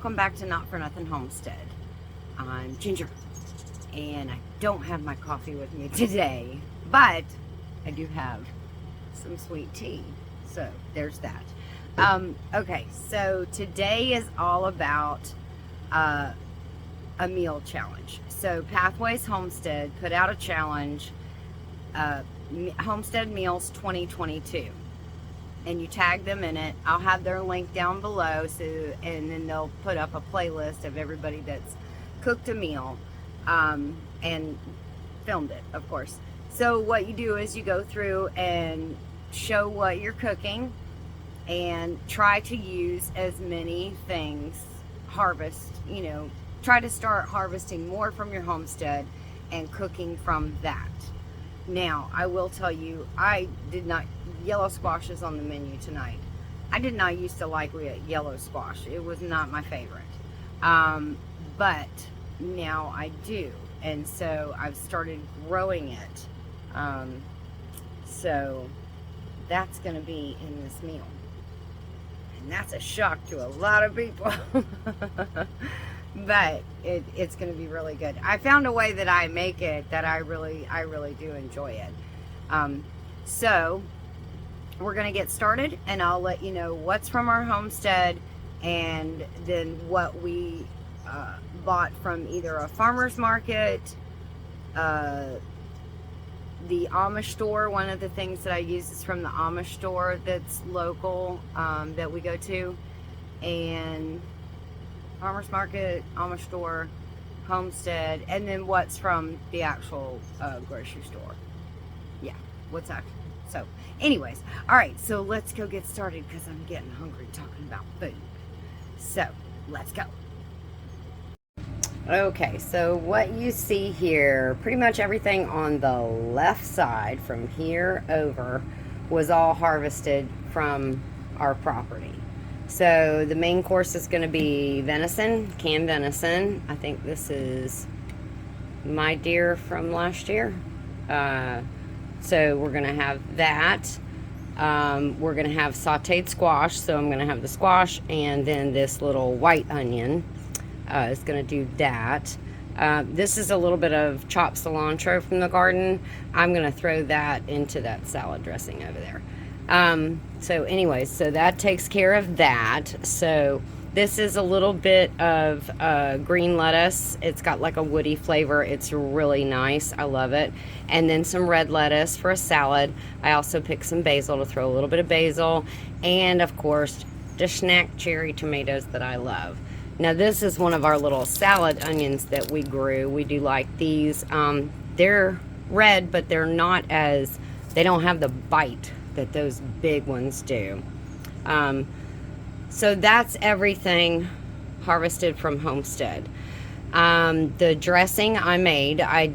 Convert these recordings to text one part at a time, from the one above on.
welcome back to Not For Nothing Homestead. I'm Ginger, and I don't have my coffee with me today, but I do have some sweet tea, so there's that. Okay, so today is all about a meal challenge. So Pathways Homestead put out a challenge, Homestead Meals 2022. And you tag them in it. I'll have their link down below, and then they'll put up a playlist of everybody that's cooked a meal and filmed it, of course. So what you do is you go through and show what you're cooking and try to use as many things, try to start harvesting more from your homestead and cooking from that. Now, I will tell you, yellow squash is on the menu tonight. I did not used to like yellow squash. It was not my favorite. But now I do. And so I've started growing it. So that's going to be in this meal. And that's a shock to a lot of people. But it's going to be really good. I found a way that I make it that I really do enjoy it. So we're going to get started, and I'll let you know what's from our homestead and then what we bought from either a farmer's market, the Amish store. One of the things that I use is from the Amish store that's local, that we go to, and farmer's market, Amish store, homestead, and then what's from the actual grocery store. Yeah, what's that? So anyways, all right, so let's go get started because I'm getting hungry talking about food. So let's go. Okay, so what you see here, pretty much everything on the left side from here over was all harvested from our property. So the main course is going to be venison, canned venison. I think this is my deer from last year. So we're going to have that. We're going to have sauteed squash. So I'm going to have the squash, and then this little white onion is going to do that. This is a little bit of chopped cilantro from the garden. I'm going to throw that into that salad dressing over there. So anyways, so that takes care of that. So this is a little bit of green lettuce. It's got like a woody flavor. It's really nice. I love it. And then some red lettuce for a salad. I also picked some basil to throw a little bit of basil. And of course, the snack cherry tomatoes that I love. Now this is one of our little salad onions that we grew. We do like these. They're red, but they're not they don't have the bite that those big ones do. So that's everything harvested from homestead. The dressing I made, I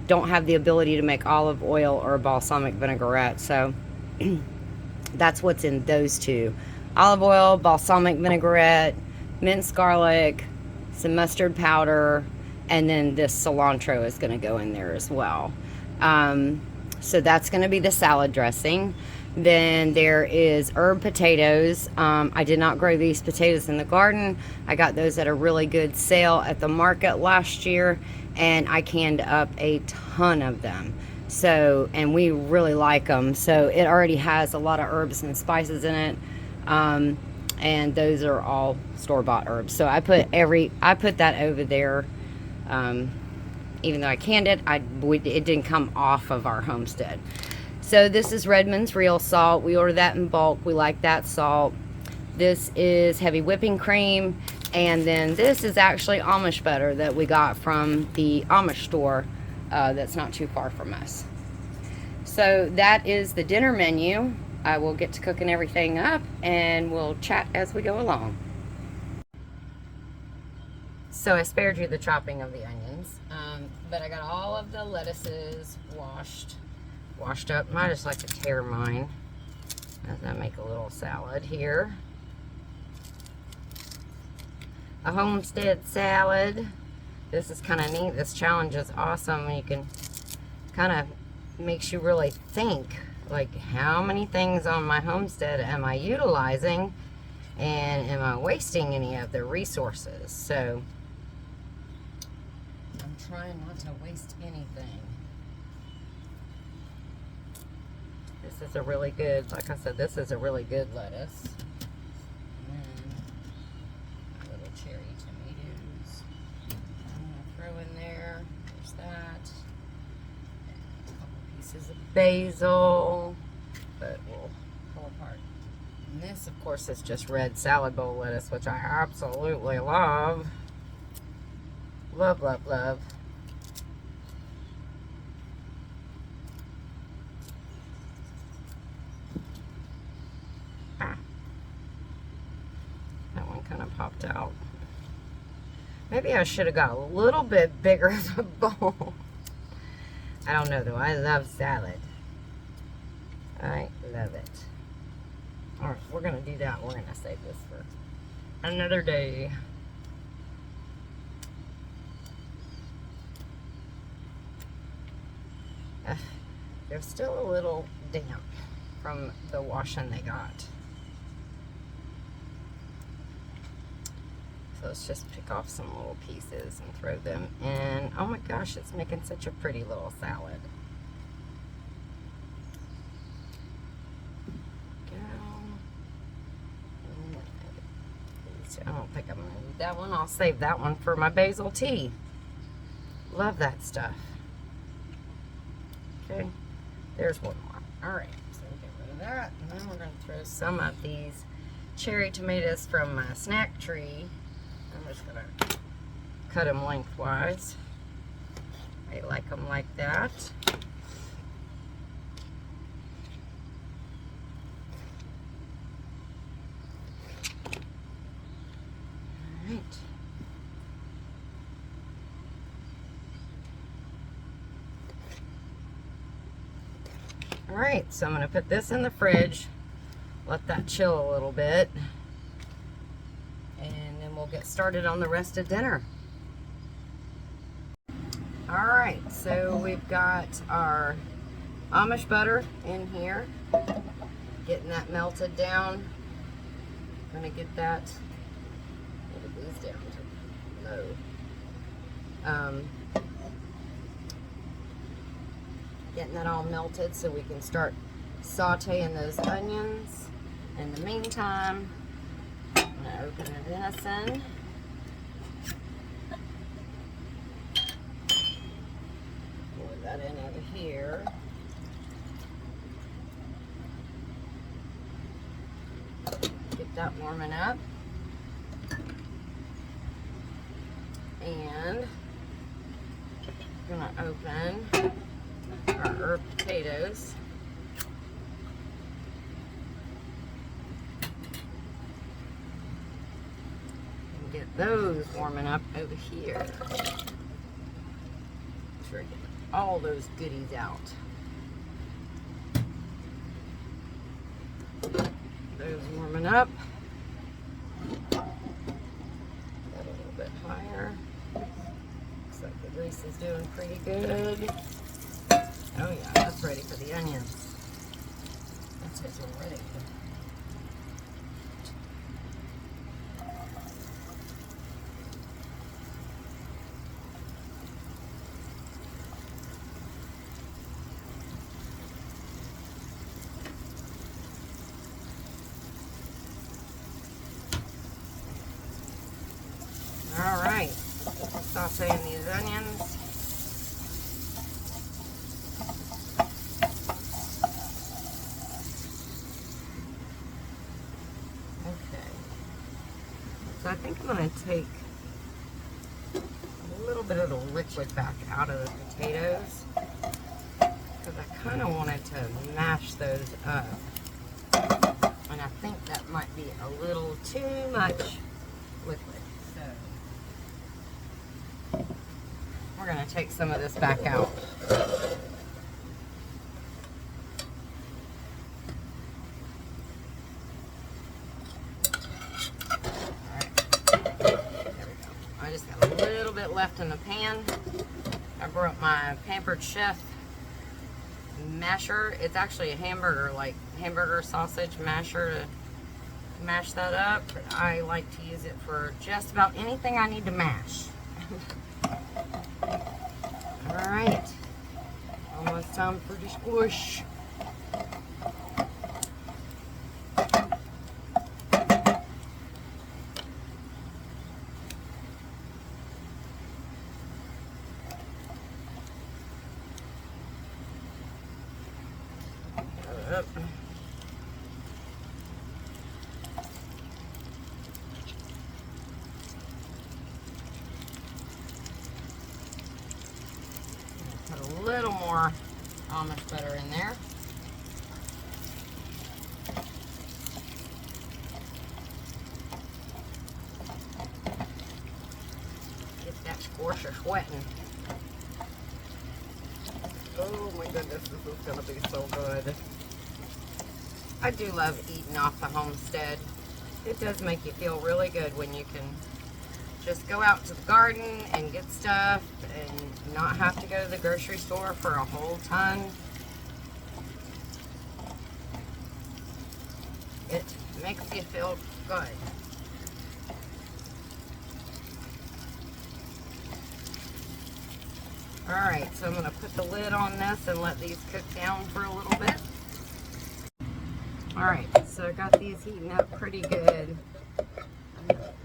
don't have the ability to make olive oil or balsamic vinaigrette, so that's what's in those two: olive oil, balsamic vinaigrette, minced garlic, some mustard powder, and then this cilantro is going to go in there as well. So that's going to be the salad dressing. Then there is herb potatoes. I did not grow these potatoes in the garden. I got those at a really good sale at the market last year, and I canned up a ton of them. So, and we really like them. So it already has a lot of herbs and spices in it. And those are all store-bought herbs. So I put that over there. Even though I canned it, it didn't come off of our homestead. So this is Redmond's real salt. We order that in bulk. We like that salt. This is heavy whipping cream. And then this is actually Amish butter that we got from the Amish store that's not too far from us. So that is the dinner menu. I will get to cooking everything up, and we'll chat as we go along. So I spared you the chopping of the onions, but I got all of the lettuces washed up. I just like to tear mine as I make a little salad here. A homestead salad. This is kind of neat. This challenge is awesome. You can kind of makes you really think, like, how many things on my homestead am I utilizing And am I wasting any of the resources? So I'm trying not to waste anything. This is a really good, like I said, this is a really good lettuce. And little cherry tomatoes. I'm going to throw in there. There's that. And a couple pieces of basil. But we'll pull apart. And this, of course, is just red salad bowl lettuce, which I absolutely love. Love, love, love. That one kind of popped out. Maybe I should have got a little bit bigger of a bowl. I don't know, though. I love salad. I love it. Alright, we're going to do that. We're going to save this for another day. They're still a little damp from the washing they got. So let's just pick off some little pieces and throw them in. Oh my gosh, it's making such a pretty little salad. I don't think I'm going to need that one. I'll save that one for my basil tea. Love that stuff. Okay, there's one more. Alright, so we'll get rid of that. And then we're going to throw some of these cherry tomatoes from my snack tree. I'm just going to cut them lengthwise. I like them like that. Alright. Alright, so I'm going to put this in the fridge, let that chill a little bit, and then we'll get started on the rest of dinner. Alright, so we've got our Amish butter in here, getting that melted down. I'm going to get that, get these down to low. Getting that all melted so we can start sauteing those onions. In the meantime, I'm going to open the venison. Pour that in over here. Get that warming up. And I'm going to open our herb potatoes. And get those warming up over here. Make sure I get all those goodies out. Those warming up. Got a little bit higher. Looks like the grease is doing pretty good. Oh yeah, that's ready for the onions. That's it, we're ready. All right, sauteing these onions. So I think I'm going to take a little bit of the liquid back out of the potatoes because I kind of wanted to mash those up. And I think that might be a little too much liquid. So we're going to take some of this back out. Left in the pan. I brought my Pampered Chef masher. It's actually a hamburger, like hamburger sausage masher. mash that up. I like to use it for just about anything I need to mash. All right, almost time for the squish. Up. Put a little more Amish butter in there. Get that squisher sweating. Oh my goodness, this is gonna be so good. I do love eating off the Homestead. It does make you feel really good when you can just go out to the garden and get stuff and not have to go to the grocery store for a whole ton. It makes you feel good. Alright, so I'm going to put the lid on this and let these cook down for a little bit. Alright, so I got these heating up pretty good.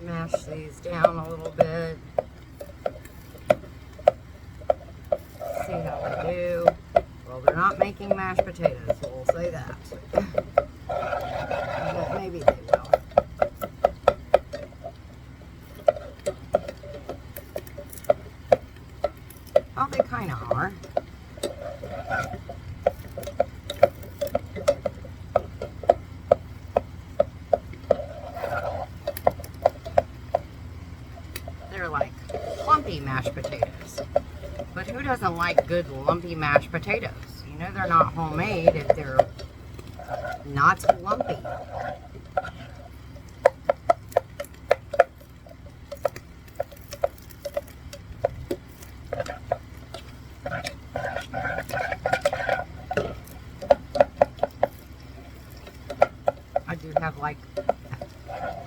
Mash these down a little bit. See how they do. Well, they're not making mashed potatoes, so we'll say that. But maybe they will. Oh, they kind of are. They're like lumpy mashed potatoes. But who doesn't like good lumpy mashed potatoes? You know they're not homemade if they're not lumpy. I do have like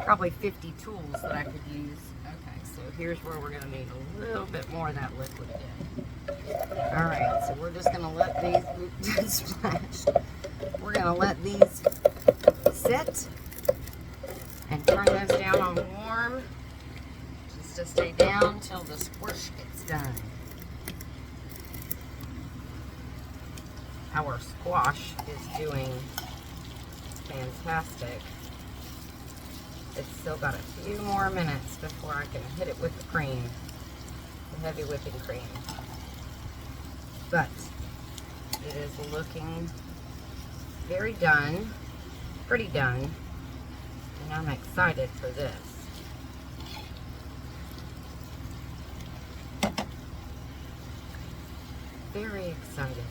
probably 50 tools that I could use. Okay, so here's where we're going to need a little bit more of that liquid again. Alright, so we're just going to let these, splashed. We're going to let these sit and turn those down on warm just to stay down till the squish gets done. Our squash is doing fantastic. It's still got a few more minutes before I can hit it with the cream, the heavy whipping cream. But it is looking very done, pretty done, and I'm excited for this. Very excited.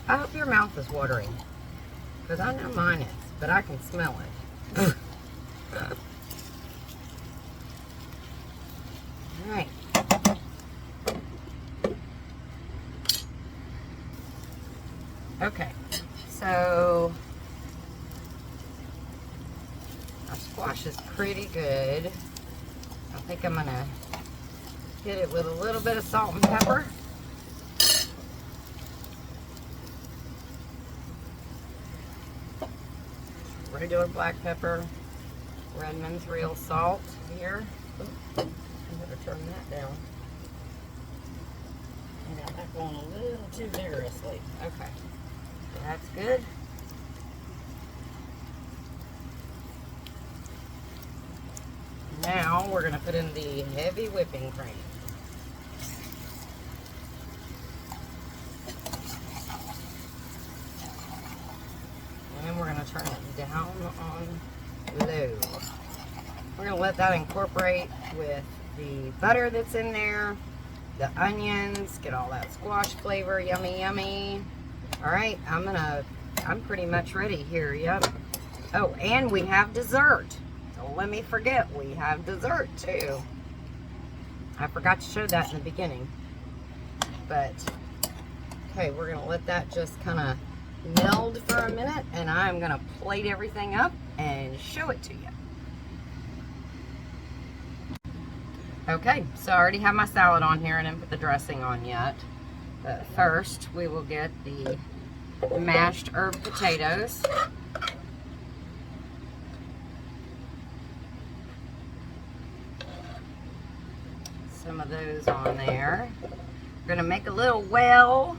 I hope your mouth is watering, because I know mine is, but I can smell it. Alright. Okay, so our squash is pretty good. I think I'm going to hit it with a little bit of salt and pepper. Regular black pepper, Redmond's real salt here. Oops, I better turn that down. I got that going a little too vigorously. Okay, so that's good. Now we're going to put in the heavy whipping cream. And we're going to turn it down on low. We're going to let that incorporate with the butter that's in there, the onions, get all that squash flavor, yummy, yummy. All right, I'm pretty much ready here, yep. Oh, and we have dessert. Don't let me forget, we have dessert too. I forgot to show that in the beginning. But, okay, we're going to let that just kind of meld for a minute, and I'm going to plate everything up and show it to you. Okay, so I already have my salad on here and I didn't put the dressing on yet. But first, we will get the mashed herb potatoes. Some of those on there. We're gonna make a little well.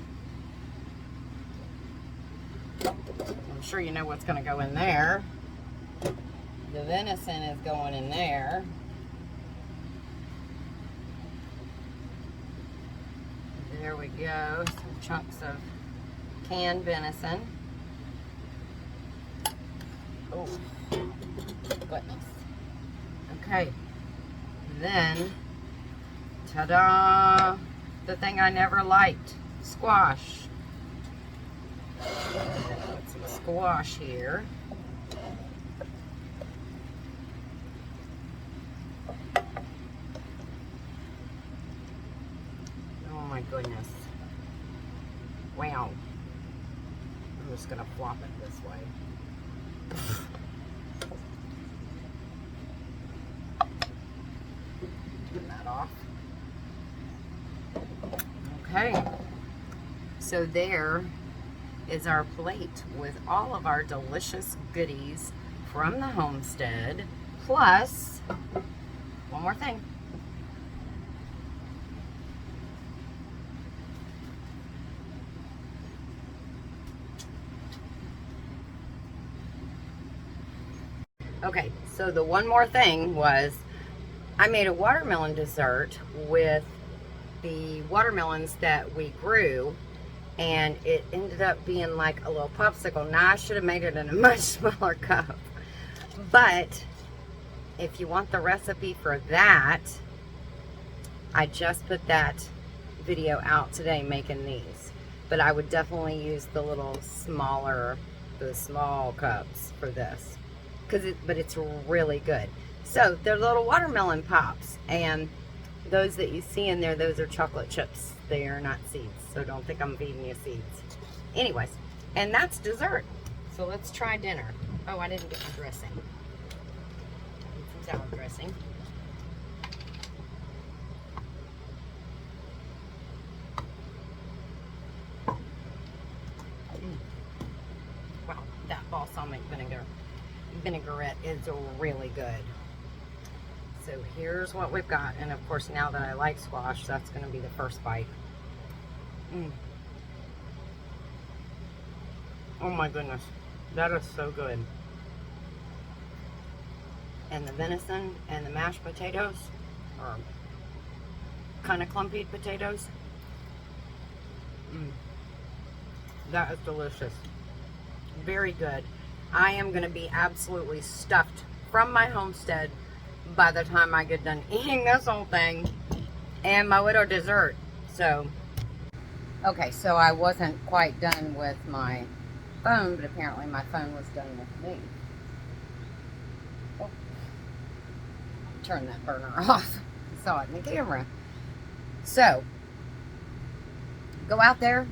I'm sure you know what's gonna go in there. The venison is going in there. There we go, some chunks of canned venison. Oh, goodness. Okay, then, ta-da, the thing I never liked, squash. Put some squash here. Oh my goodness. Wow. I'm just gonna flop it this way. Turn that off. Okay. So there is our plate with all of our delicious goodies from the homestead, plus one more thing. Okay, so the one more thing was I made a watermelon dessert with the watermelons that we grew, and it ended up being like a little popsicle. Now I should have made it in a much smaller cup, but if you want the recipe for that, I just put that video out today making these, but I would definitely use the little smaller, the small cups for this. But it's really good. So they're little watermelon pops, and those that you see in there, those are chocolate chips. They are not seeds, so don't think I'm feeding you seeds. Anyways, and that's dessert. So let's try dinner. Oh, I didn't get my dressing. Some salad dressing. Wow, that balsamic vinaigrette is really good. So here's what we've got, and of course now that I like squash, that's going to be the first bite. Oh my goodness, that is so good. And the venison and the mashed potatoes, or kind of clumpy potatoes, that is delicious. Very good. I am going to be absolutely stuffed from my homestead by the time I get done eating this whole thing and my little dessert. So, okay, so I wasn't quite done with my phone, but apparently my phone was done with me. Oh, turn that burner off. I saw it in the camera. So, go out there,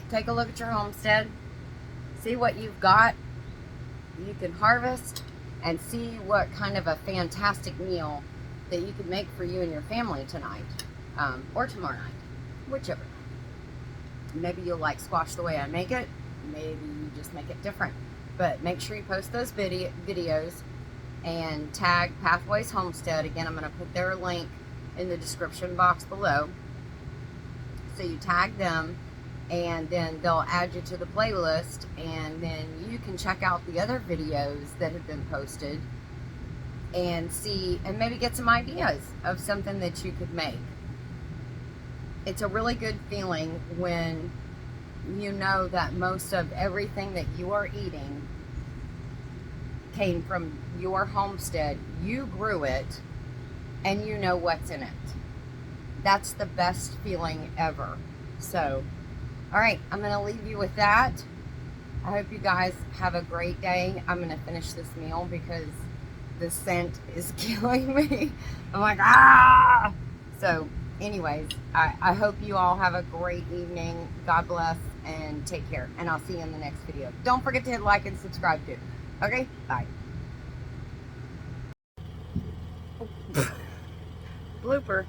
take a look at your homestead, see what you've got you can harvest, and see what kind of a fantastic meal that you can make for you and your family tonight, or tomorrow night, whichever. Maybe you'll like squash the way I make it. Maybe you just make it different. But make sure you post those videos and tag Pathways Homestead. Again, I'm going to put their link in the description box below. So you tag them, and then they'll add you to the playlist, and then you can check out the other videos that have been posted and see, and maybe get some ideas of something that you could make. It's a really good feeling when you know that most of everything that you are eating came from your homestead. You grew it, and you know what's in it. That's the best feeling ever. So, all right, I'm going to leave you with that. I hope you guys have a great day. I'm going to finish this meal because the scent is killing me. I'm like, ah! So, anyways, I hope you all have a great evening. God bless, and take care. And I'll see you in the next video. Don't forget to hit like and subscribe too. Okay? Bye. blooper.